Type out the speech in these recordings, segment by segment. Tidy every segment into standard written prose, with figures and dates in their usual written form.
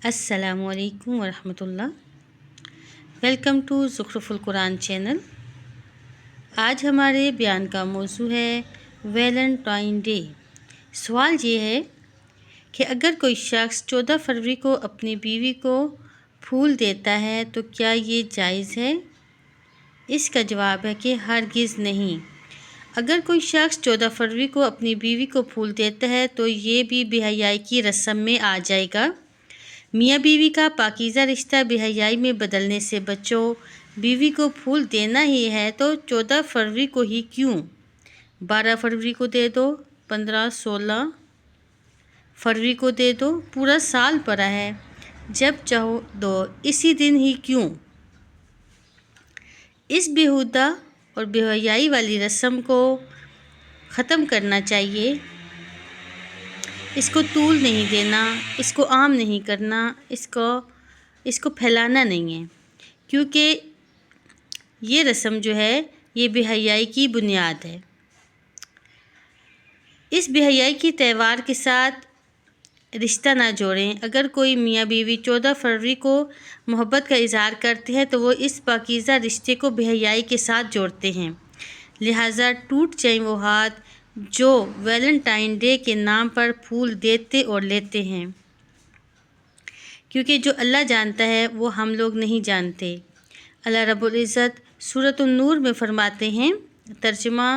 السلام علیکم ورحمۃ اللہ۔ ویلکم ٹو زخرف القرآن چینل۔ آج ہمارے بیان کا موضوع ہے ویلنٹائن ڈے۔ سوال یہ ہے کہ اگر کوئی شخص 14 فروری کو اپنی بیوی کو پھول دیتا ہے تو کیا یہ جائز ہے؟ اس کا جواب ہے کہ ہرگز نہیں۔ اگر کوئی شخص 14 فروری کو اپنی بیوی کو پھول دیتا ہے تو یہ بھی بے حیائی کی رسم میں آ جائے گا۔ میاں بیوی کا پاکیزہ رشتہ بے حیائی میں بدلنے سے بچو۔ بیوی کو پھول دینا ہی ہے تو 14 فروری کو ہی کیوں؟ 12 فروری کو دے دو، 15، 16 فروری کو دے دو، پورا سال پڑا ہے، جب چاہو دو، اسی دن ہی کیوں؟ اس بیہودہ اور بے حیائی والی رسم کو ختم کرنا چاہیے۔ اس کو طول نہیں دینا، اس کو عام نہیں کرنا، اس کو پھیلانا نہیں ہے، کیونکہ یہ رسم جو ہے یہ بے حیائی کی بنیاد ہے۔ اس بے حیائی کی تہوار کے ساتھ رشتہ نہ جوڑیں۔ اگر کوئی میاں بیوی 14 فروری کو محبت کا اظہار کرتے ہیں تو وہ اس پاکیزہ رشتے کو بے حیائی کے ساتھ جوڑتے ہیں، لہٰذا ٹوٹ جائیں وہ ہاتھ جو ویلنٹائن ڈے کے نام پر پھول دیتے اور لیتے ہیں، کیونکہ جو اللہ جانتا ہے وہ ہم لوگ نہیں جانتے۔ اللہ رب العزت سورۃ النور میں فرماتے ہیں، ترجمہ: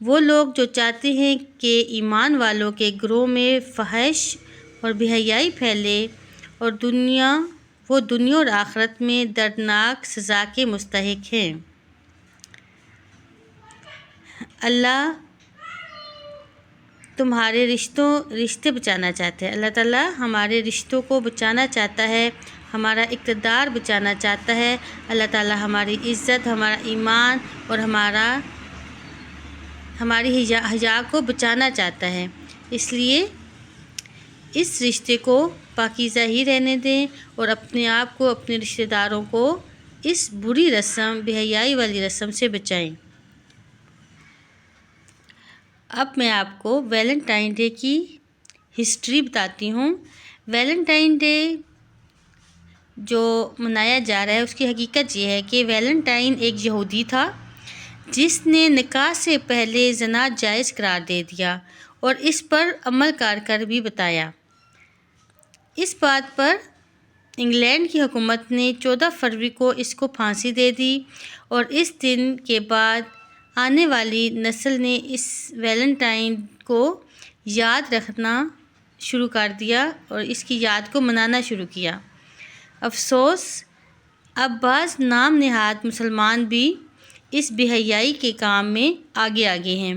وہ لوگ جو چاہتے ہیں کہ ایمان والوں کے گروہ میں فحش اور بے حیائی پھیلے اور وہ دنیا اور آخرت میں دردناک سزا کے مستحق ہیں۔ اللہ تمہارے رشتے بچانا چاہتے ہیں۔ اللہ تعالیٰ ہمارے رشتوں کو بچانا چاہتا ہے، ہمارا اقتدار بچانا چاہتا ہے۔ اللہ تعالیٰ ہماری عزت، ہمارا ایمان اور ہماری حیا کو بچانا چاہتا ہے، اس لیے اس رشتے کو پاکیزہ ہی رہنے دیں اور اپنے آپ کو، اپنے رشتہ داروں کو اس بری رسم، بے حیائی والی رسم سے بچائیں۔ اب میں آپ کو ویلنٹائن ڈے کی ہسٹری بتاتی ہوں۔ ویلنٹائن ڈے جو منایا جا رہا ہے اس کی حقیقت یہ ہے کہ ویلنٹائن ایک یہودی تھا جس نے نکاح سے پہلے زنا جائز قرار دے دیا اور اس پر عمل کر بھی بتایا۔ اس بات پر انگلینڈ کی حکومت نے 14 فروری کو اس کو پھانسی دے دی اور اس دن کے بعد آنے والی نسل نے اس ویلنٹائن کو یاد رکھنا شروع کر دیا اور اس کی یاد کو منانا شروع کیا۔ افسوس، اب بعض نام نہاد مسلمان بھی اس بے حیائی کے کام میں آگے ہیں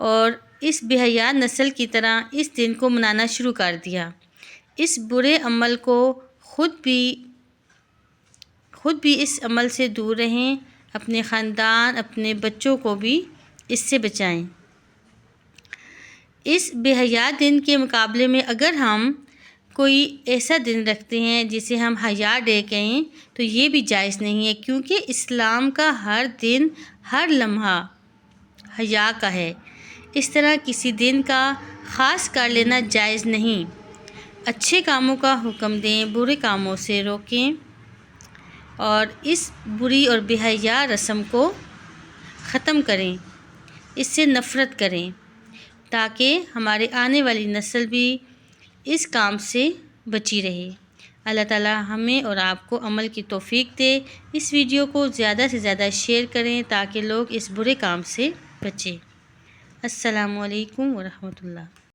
اور اس بے حیا نسل کی طرح اس دن کو منانا شروع کر دیا۔ اس برے عمل کو خود بھی اس عمل سے دور رہیں، اپنے خاندان، اپنے بچوں کو بھی اس سے بچائیں۔ اس بے حیا دن کے مقابلے میں اگر ہم کوئی ایسا دن رکھتے ہیں جسے ہم حیا ڈے کہیں تو یہ بھی جائز نہیں ہے، کیونکہ اسلام کا ہر دن، ہر لمحہ حیا کا ہے۔ اس طرح کسی دن کا خاص کر لینا جائز نہیں۔ اچھے کاموں کا حکم دیں، برے کاموں سے روکیں اور اس بری اور بے حیا رسم کو ختم کریں، اس سے نفرت کریں تاکہ ہمارے آنے والی نسل بھی اس کام سے بچی رہے۔ اللہ تعالیٰ ہمیں اور آپ کو عمل کی توفیق دے۔ اس ویڈیو کو زیادہ سے زیادہ شیئر کریں تاکہ لوگ اس برے کام سے بچیں۔ السلام علیکم ورحمۃ اللہ۔